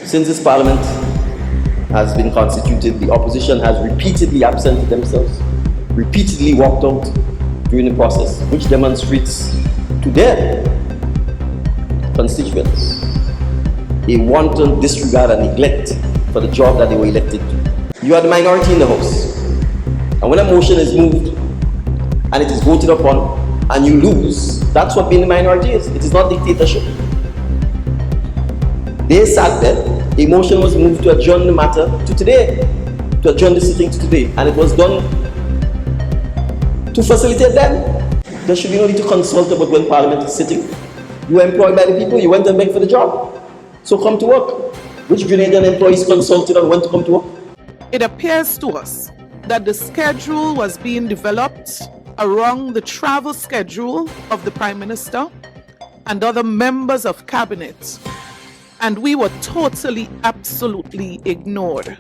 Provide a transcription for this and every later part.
Since this parliament has been constituted, the opposition has repeatedly absented themselves, repeatedly walked out during the process, which demonstrates to their constituents a wanton disregard and neglect for the job that they were elected to. You are the minority in the House, and when a motion is moved and it is voted upon and you lose, that's what being the minority is. It is not dictatorship. They sat there, a motion was moved to adjourn the matter to today, to adjourn the sitting to today, and it was done to facilitate them. There should be no need to consult about when Parliament is sitting. You are employed by the people, you went and begged for the job. So come to work. Which Grenadian employees consulted on when to come to work? It appears to us that the schedule was being developed around the travel schedule of the Prime Minister and other members of Cabinet, and we were totally, absolutely ignored.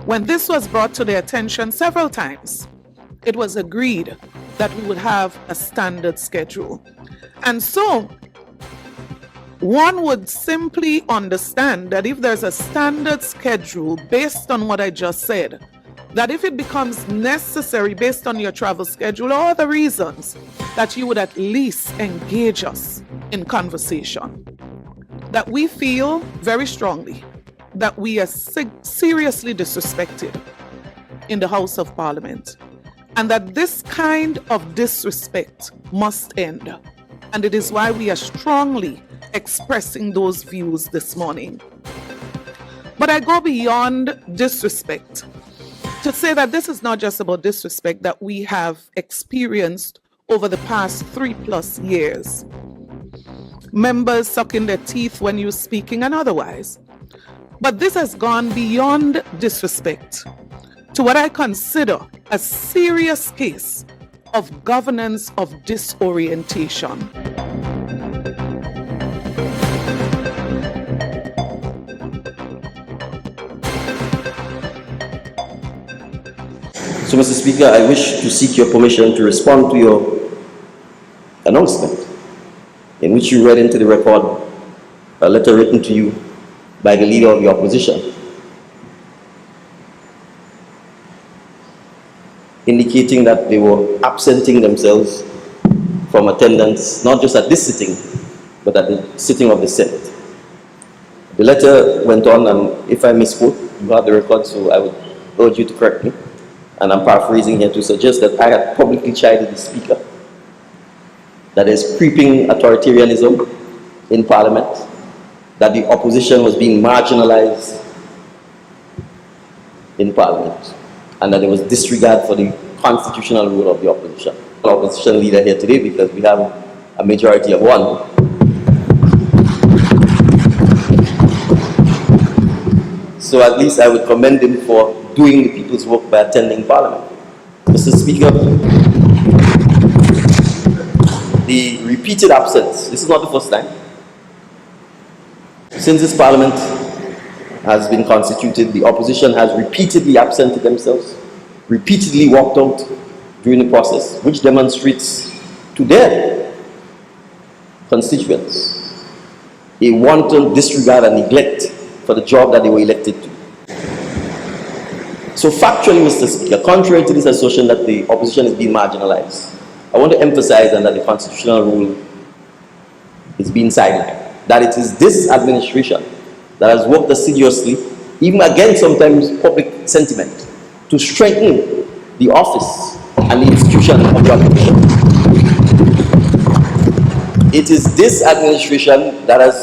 When this was brought to their attention several times, it was agreed that we would have a standard schedule. And so, one would simply understand that if there's a standard schedule based on what I just said, that if it becomes necessary based on your travel schedule or other reasons, that you would at least engage us in conversation. That we feel very strongly that we are seriously disrespected in the House of Parliament, and that this kind of disrespect must end. And it is why we are strongly expressing those views this morning. But I go beyond disrespect to say that this is not just about disrespect that we have experienced over the past 3+ years. Members sucking their teeth when you're speaking and otherwise. But this has gone beyond disrespect to what I consider a serious case of governance of disorientation. So, Mr. Speaker, I wish to seek your permission to respond to your announcement, in which you read into the record a letter written to you by the leader of the opposition, indicating that they were absenting themselves from attendance, not just at this sitting, but at the sitting of the Senate. The letter went on, and if I misquote, you have the record, so I would urge you to correct me. And I'm paraphrasing here to suggest that I had publicly chided the Speaker that is creeping authoritarianism in Parliament, that the opposition was being marginalized in Parliament, and that there was disregard for the constitutional role of the opposition. The opposition leader here today, because we have a majority of one. So at least I would commend him for doing the people's work by attending Parliament. Mr. Speaker, the repeated absence, this is not the first time. Since this Parliament has been constituted, the opposition has repeatedly absented themselves, repeatedly walked out during the process, which demonstrates to their constituents a wanton disregard and neglect for the job that they were elected to. So factually, Mr. Speaker, contrary to this assertion that the opposition is being marginalized, I want to emphasize that the constitutional rule is being sidelined. That it is this administration that has worked assiduously, even against sometimes public sentiment, to strengthen the office and the institution of the opposition. It is this administration that has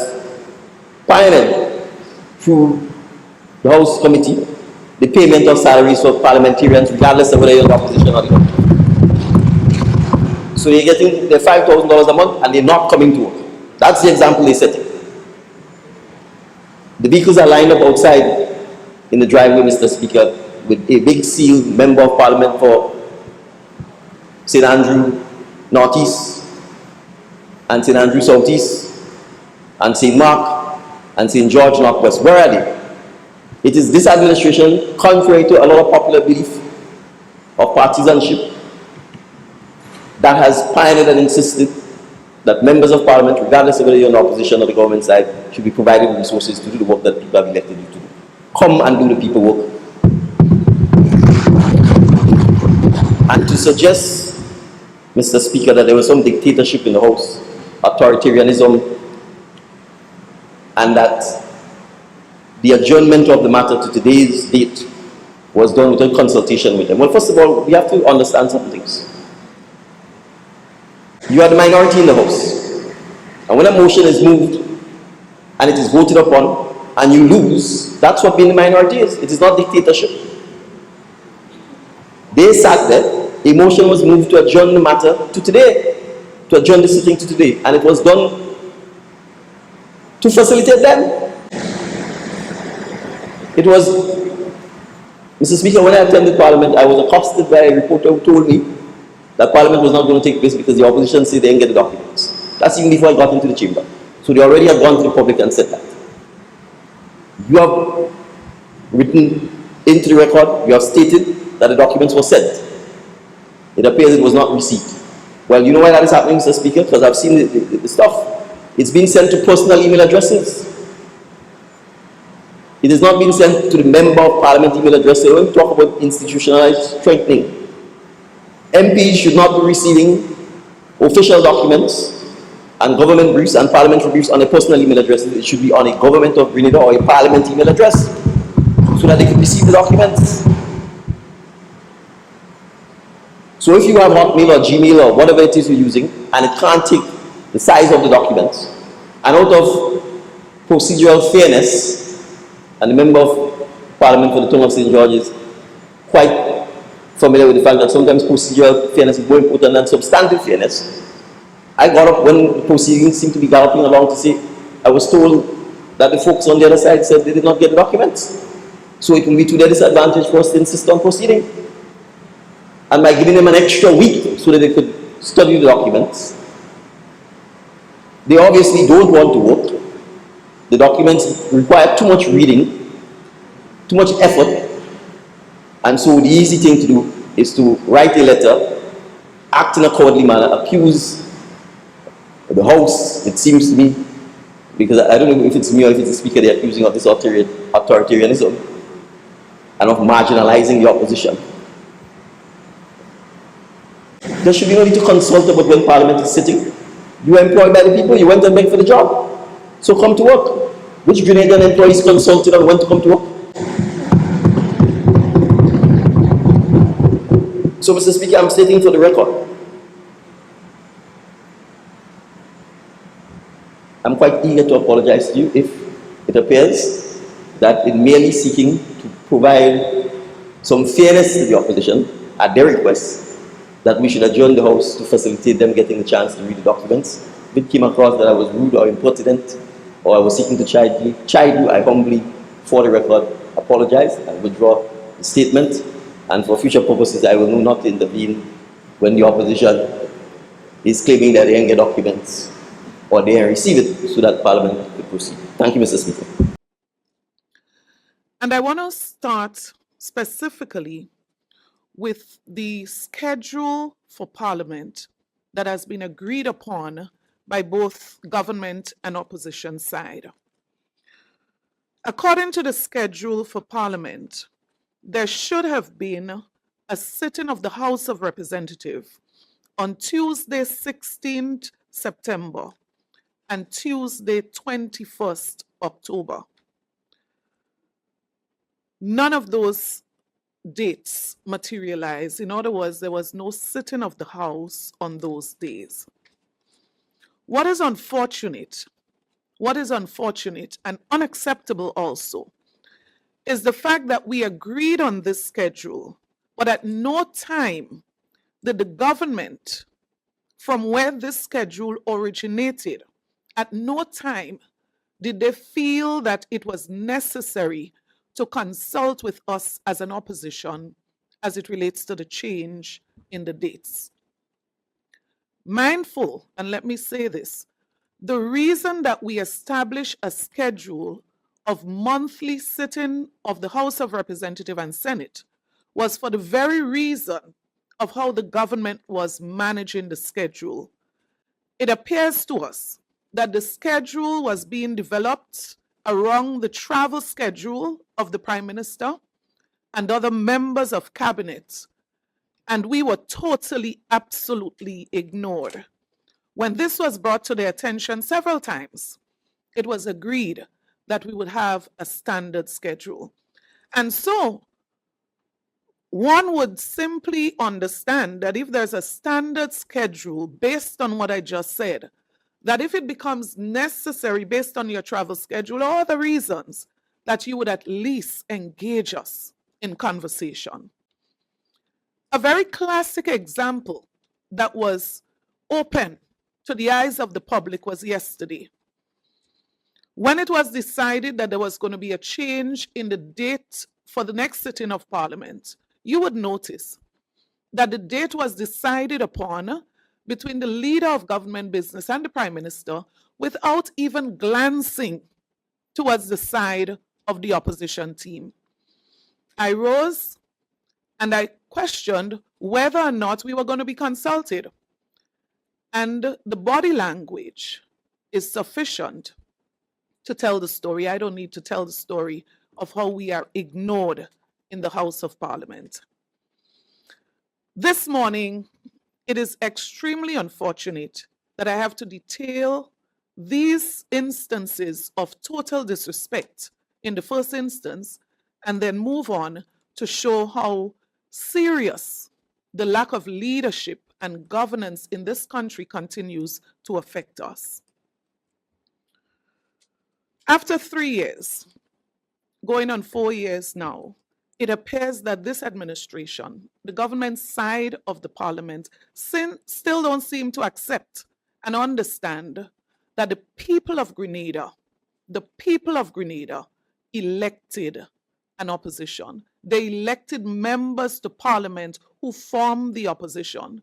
pioneered through the House Committee the payment of salaries for parliamentarians, regardless of whether you're in the opposition or not. So they're getting their $5,000 a month and they're not coming to work. That's the example they set. The vehicles are lined up outside in the driveway, Mr. Speaker, with a big seal, Member of Parliament for St. Andrew Northeast and St. Andrew Southeast and St. Mark and St. George Northwest. Where are they? It is this administration, contrary to a lot of popular belief of partisanship, that has pioneered and insisted that members of parliament, regardless of whether you're in opposition or the government side, should be provided with resources to do the work that people have elected you to do. Come and do the people work. And to suggest, Mr. Speaker, that there was some dictatorship in the House, authoritarianism, and that the adjournment of the matter to today's date was done without consultation with them. Well, first of all, we have to understand some things. You are the minority in the House. And when a motion is moved and it is voted upon and you lose, that's what being the minority is. It is not dictatorship. They sat there, a motion was moved to adjourn the matter to today, to adjourn the sitting to today, and it was done to facilitate them. It was, Mr. Speaker, when I attended Parliament, I was accosted by a reporter who told me that Parliament was not going to take place because the opposition said they didn't get the documents. That's even before I got into the chamber. So they already have gone to the public and said that. You have written into the record, you have stated that the documents were sent. It appears it was not received. Well, you know why that is happening, Mr. Speaker? Because I've seen the stuff. It's been sent to personal email addresses. It is not being sent to the member of parliament email address. So when we talk about institutionalized strengthening, MPs should not be receiving official documents and government briefs and parliamentary briefs on a personal email address. It should be on a government of Grenada or a parliament email address so that they can receive the documents. So if you have Hotmail or Gmail or whatever it is you're using and it can't take the size of the documents, and out of procedural fairness, and the member of parliament for the tongue of St. George is quite familiar with the fact that sometimes procedural fairness is more important than substantive fairness. I got up when the proceedings seemed to be galloping along to say, I was told that the folks on the other side said they did not get the documents. So it will be to their disadvantage for us to insist on proceeding. And by giving them an extra week so that they could study the documents, they obviously don't want to work. The documents require too much reading, too much effort, and so the easy thing to do is to write a letter, act in a cowardly manner, accuse the House, it seems to me, because I don't know if it's me or if it's the Speaker they're accusing of this authoritarianism and of marginalizing the opposition. There should be no need to consult about when Parliament is sitting. You are employed by the people, you went and begged for the job. So come to work. Which Grenadian employees consulted on when to come to work? So, Mr. Speaker, I'm stating for the record, I'm quite eager to apologize to you if it appears that in merely seeking to provide some fairness to the opposition at their request, that we should adjourn the House to facilitate them getting the chance to read the documents. If it came across that I was rude or impertinent, or I was seeking to chide you, I humbly, for the record, apologize and withdraw the statement. And for future purposes, I will know not to intervene when the opposition is claiming that they didn't get documents or they didn't receive it so that Parliament could proceed. Thank you, Mr. Speaker. And I want to start specifically with the schedule for Parliament that has been agreed upon by both government and opposition side. According to the schedule for Parliament, there should have been a sitting of the House of Representatives on Tuesday, 16th September and Tuesday, 21st October. None of those dates materialized. In other words, there was no sitting of the House on those days. What is unfortunate and unacceptable also is the fact that we agreed on this schedule, but at no time did the government, from where this schedule originated, at no time did they feel that it was necessary to consult with us as an opposition as it relates to the change in the dates. Mindful, and let me say this, the reason that we establish a schedule of monthly sitting of the House of Representatives and Senate was for the very reason of how the government was managing the schedule. It appears to us that the schedule was being developed around the travel schedule of the Prime Minister and other members of cabinet, and we were totally, absolutely ignored. When this was brought to their attention several times, it was agreed that we would have a standard schedule. And so one would simply understand that if there's a standard schedule based on what I just said, that if it becomes necessary based on your travel schedule or other reasons, that you would at least engage us in conversation. A very classic example that was open to the eyes of the public was yesterday, when it was decided that there was going to be a change in the date for the next sitting of Parliament. You would notice that the date was decided upon between the leader of government business and the Prime Minister without even glancing towards the side of the opposition team. I rose and I questioned whether or not we were going to be consulted. And the body language is sufficient to tell the story. I don't need to tell the story of how we are ignored in the House of Parliament. This morning, it is extremely unfortunate that I have to detail these instances of total disrespect in the first instance, and then move on to show how serious the lack of leadership and governance in this country continues to affect us. After 3 years, going on 4 years now, it appears that this administration, the government side of the Parliament, still don't seem to accept and understand that the people of Grenada elected an opposition. They elected members to Parliament who form the opposition.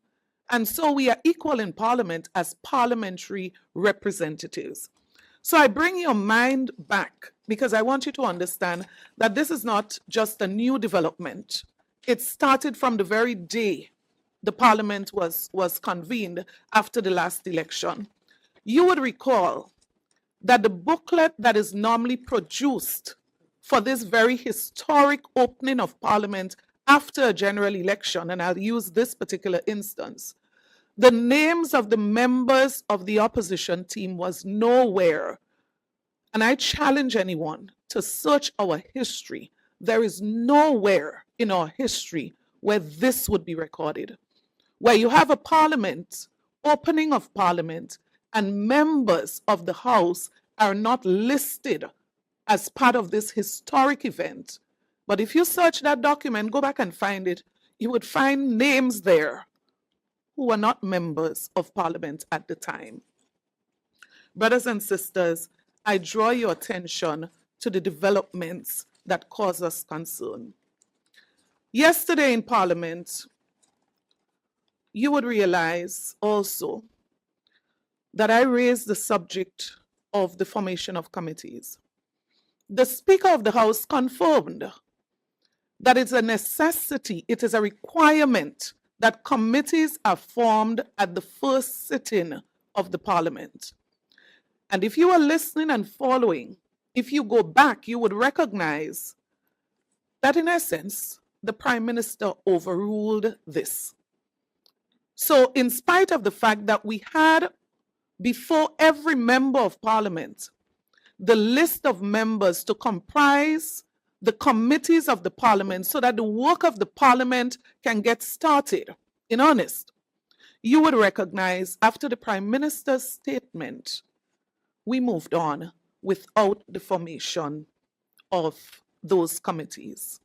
And so we are equal in Parliament as parliamentary representatives. So I bring your mind back because I want you to understand that this is not just a new development. It started from the very day the Parliament was convened after the last election. You would recall that the booklet that is normally produced for this very historic opening of Parliament after a general election, and I'll use this particular instance, the names of the members of the opposition team was nowhere. And I challenge anyone to search our history. There is nowhere in our history where this would be recorded, where you have a Parliament, opening of Parliament, and members of the House are not listed as part of this historic event. But if you search that document, go back and find it, you would find names there who were not members of Parliament at the time. Brothers and sisters, I draw your attention to the developments that cause us concern. Yesterday in Parliament, you would realize also that I raised the subject of the formation of committees. The Speaker of the House confirmed that it's a necessity, it is a requirement that committees are formed at the first sitting of the Parliament. And if you are listening and following, if you go back, you would recognize that in essence, the Prime Minister overruled this. So in spite of the fact that we had, before every member of Parliament, the list of members to comprise the committees of the Parliament so that the work of the Parliament can get started, in earnest, you would recognize after the Prime Minister's statement, we moved on without the formation of those committees.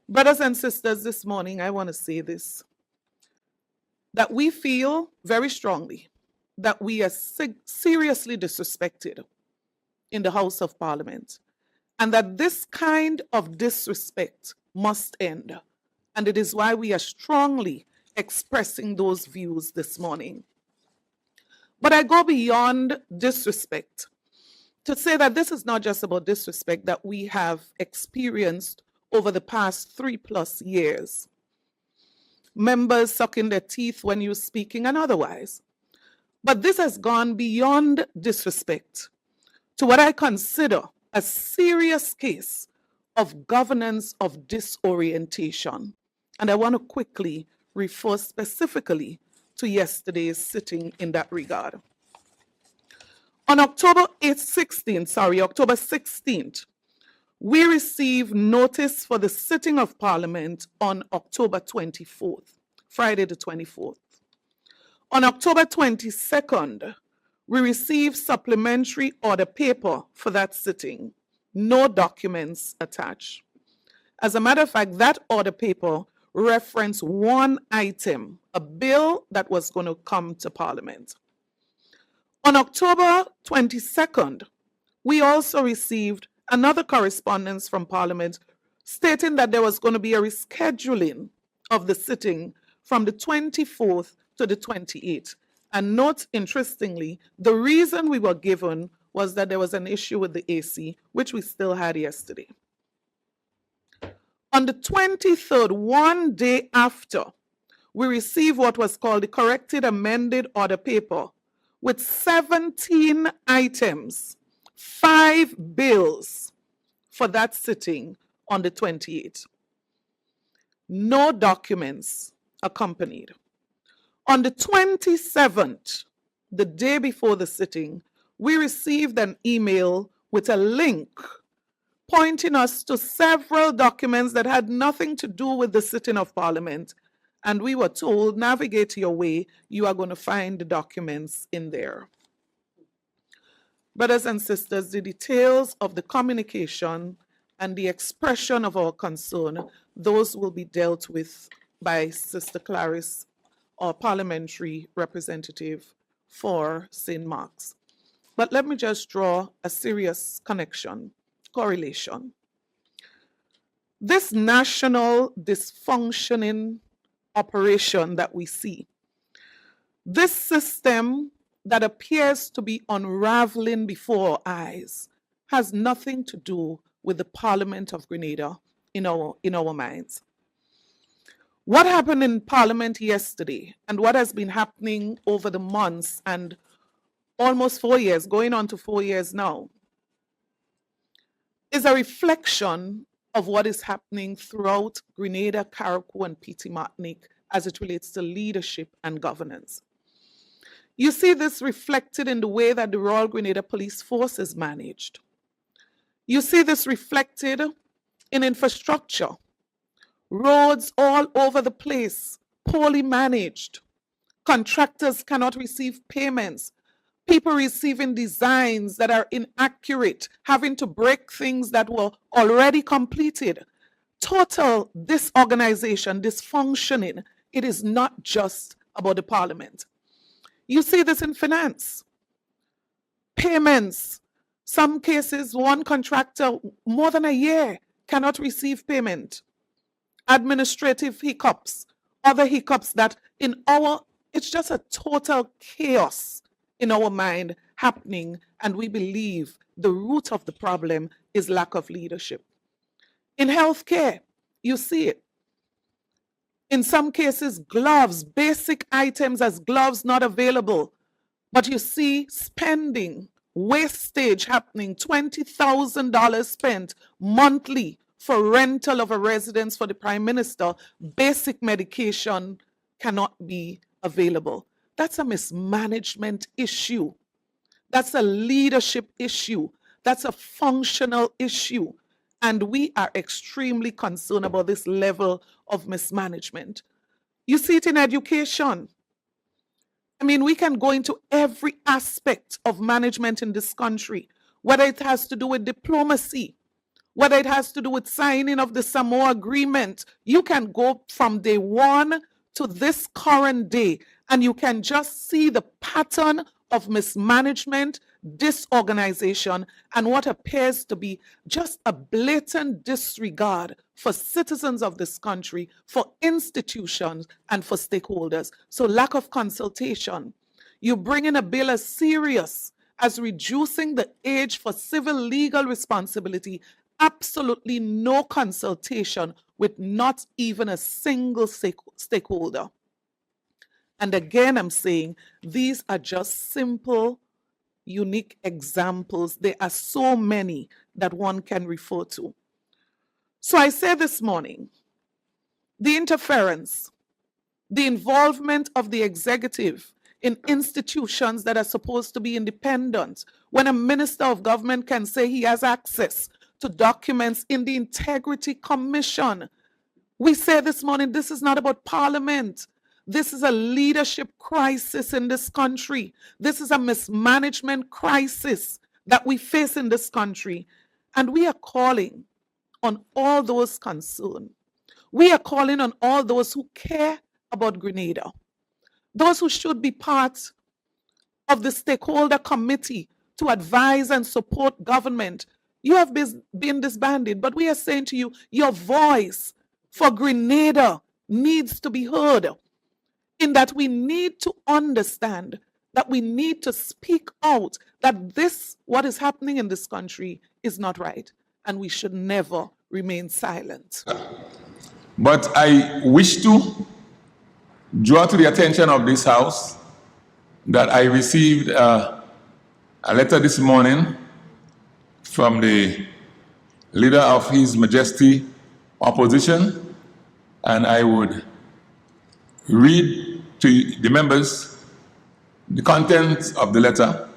Brothers and sisters, this morning I want to say this, that we feel very strongly that we are seriously disrespected in the House of Parliament, and that this kind of disrespect must end. And it is why we are strongly expressing those views this morning. But I go beyond disrespect to say that this is not just about disrespect that we have experienced over the past 3+ years. Members sucking their teeth when you're speaking and otherwise. But this has gone beyond disrespect to what I consider a serious case of governance of disorientation. And I want to quickly refer specifically to yesterday's sitting in that regard. On October 16th, we received notice for the sitting of Parliament on October 24th, Friday the 24th. On October 22nd, we received supplementary order paper for that sitting. No documents attached. As a matter of fact, that order paper referenced one item, a bill that was going to come to Parliament. On October 22nd, we also received another correspondence from Parliament stating that there was going to be a rescheduling of the sitting from the 24th to the 28th. And note, interestingly, the reason we were given was that there was an issue with the AC, which we still had yesterday. On the 23rd, one day after, we received what was called the corrected amended order paper with 17 items, 5 bills for that sitting on the 28th. No documents accompanied. On the 27th, the day before the sitting, we received an email with a link pointing us to several documents that had nothing to do with the sitting of Parliament. And we were told, navigate your way, you are going to find the documents in there. Brothers and sisters, the details of the communication and the expression of our concern, those will be dealt with by Sister Clarice, our parliamentary representative for St. Mark's. But let me just draw a serious correlation. This national dysfunctioning operation that we see, this system that appears to be unraveling before our eyes, has nothing to do with the Parliament of Grenada in our minds. What happened in Parliament yesterday and what has been happening over the months and almost 4 years, going on to 4 years now, is a reflection of what is happening throughout Grenada, Carriacou, and PT Martinique as it relates to leadership and governance. You see this reflected in the way that the Royal Grenada Police Force is managed. You see this reflected in infrastructure. Roads all over the place, poorly managed. Contractors cannot receive payments. People receiving designs that are inaccurate, having to break things that were already completed. Total disorganization, dysfunctioning. It is not just about the Parliament. You see this in finance. Payments. Some cases, one contractor, more than a year, cannot receive payment. Administrative hiccups, other hiccups that it's just a total chaos in our mind happening, and we believe the root of the problem is lack of leadership. In healthcare, you see it. In some cases, gloves, basic items as gloves not available, but you see spending, wastage happening, $20,000 spent monthly for rental of a residence for the Prime Minister. Basic medication cannot be available. That's a mismanagement issue. That's a leadership issue. That's a functional issue. And we are extremely concerned about this level of mismanagement. You see it in education. I mean, we can go into every aspect of management in this country, whether it has to do with diplomacy, whether it has to do with signing of the Samoa Agreement. You can go from day one to this current day, and you can just see the pattern of mismanagement, disorganization, and what appears to be just a blatant disregard for citizens of this country, for institutions, and for stakeholders. So lack of consultation. You bring in a bill as serious as reducing the age for civil legal responsibility, absolutely no consultation with not even a single stakeholder. And again, I'm saying these are just simple, unique examples. There are so many that one can refer to. So I say this morning, the interference, the involvement of the executive in institutions that are supposed to be independent, when a minister of government can say he has access to documents in the Integrity Commission. We say this morning, this is not about Parliament. This is a leadership crisis in this country. This is a mismanagement crisis that we face in this country. And we are calling on all those concerned. We are calling on all those who care about Grenada, those who should be part of the stakeholder committee to advise and support government. You have been disbanded, but we are saying to you, your voice for Grenada needs to be heard, in that we need to understand that we need to speak out that this, what is happening in this country, is not right, and we should never remain silent. But I wish to draw to the attention of this House that I received a letter this morning from the leader of His Majesty Opposition, and I would read to the members the contents of the letter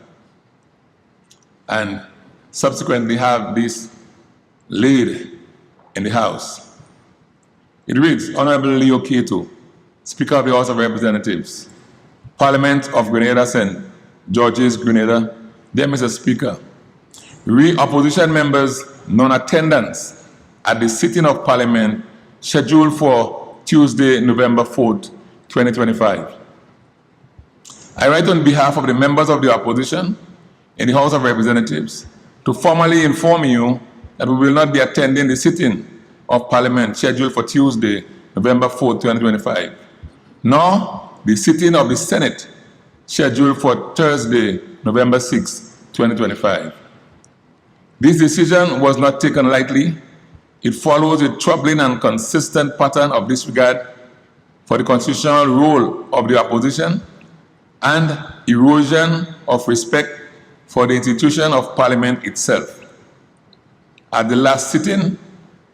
and subsequently have this laid in the House. It reads, Honorable Leo Cato, Speaker of the House of Representatives, Parliament of Grenada, St. George's, Grenada. Dear Mr. Speaker, we opposition members' non-attendance at the sitting of Parliament scheduled for Tuesday, November 4th, 2025. I write on behalf of the members of the opposition in the House of Representatives to formally inform you that we will not be attending the sitting of Parliament scheduled for Tuesday, November 4th, 2025, nor the sitting of the Senate scheduled for Thursday, November 6th, 2025. This decision was not taken lightly. It follows a troubling and consistent pattern of disregard for the constitutional role of the opposition and erosion of respect for the institution of Parliament itself. At the last sitting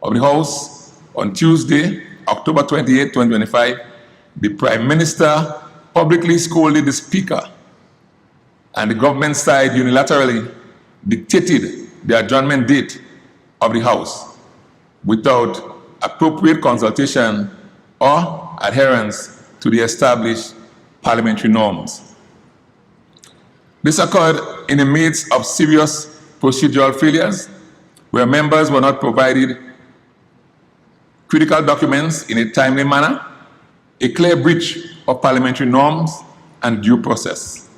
of the House on Tuesday, October 28, 2025, the Prime Minister publicly scolded the Speaker, and the government side unilaterally dictated the adjournment date of the House without appropriate consultation or adherence to the established parliamentary norms. This occurred in the midst of serious procedural failures, where members were not provided critical documents in a timely manner, a clear breach of parliamentary norms and due process.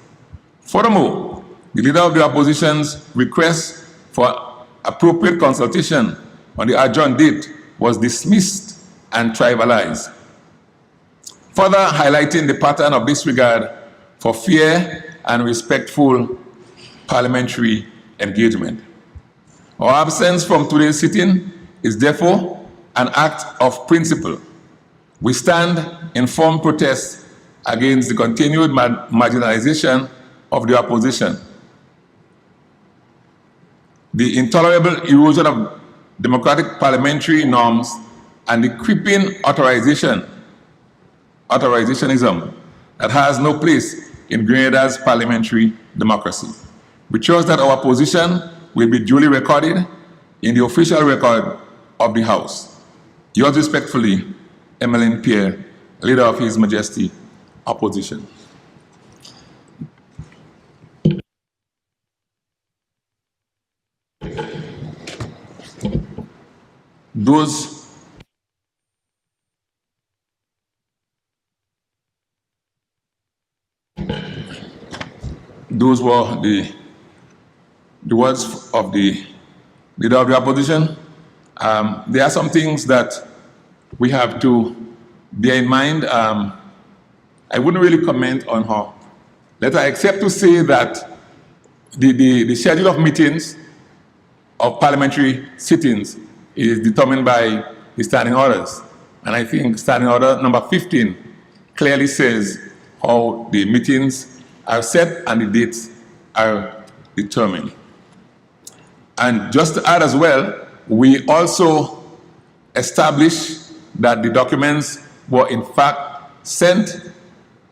Furthermore, the leader of the opposition's request for appropriate consultation on the adjourned date was dismissed and trivialized, further highlighting the pattern of disregard for fair and respectful parliamentary engagement. Our absence from today's sitting is therefore an act of principle. We stand in firm protest against the continued marginalization of the opposition, the intolerable erosion of democratic parliamentary norms, and the creeping authorizationism that has no place in Grenada's parliamentary democracy. We trust that our position will be duly recorded in the official record of the House. Yours respectfully, Emmeline Pierre, Leader of His Majesty Opposition. Those were the words of the Leader of the Opposition. There are some things that we have to bear in mind. I wouldn't really comment on her letter, except to say that the schedule of meetings of parliamentary sittings is determined by the standing orders. And I think standing order number 15 clearly says how the meetings are set and the dates are determined. And just to add as well, we also established that the documents were in fact sent,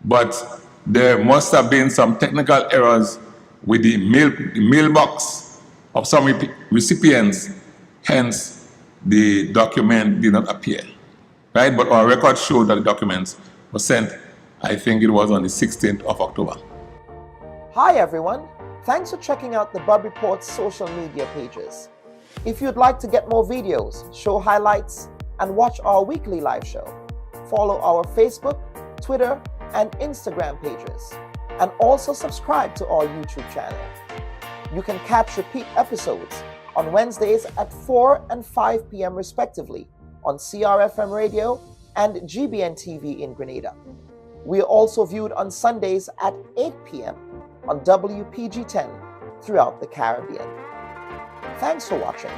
but there must have been some technical errors with the mailbox of some recipients, hence the document did not appear. Right? But our records show that the documents were sent, I think it was on the 16th of October. Hi everyone, thanks for checking out the Bub Report's social media pages. If you'd like to get more videos, show highlights, and watch our weekly live show, follow our Facebook, Twitter, and Instagram pages, and also subscribe to our YouTube channel. You can catch repeat episodes on Wednesdays at 4 and 5 p.m. respectively on CRFM Radio and GBN TV in Grenada. We are also viewed on Sundays at 8 p.m. on WPG 10 throughout the Caribbean. Thanks for watching.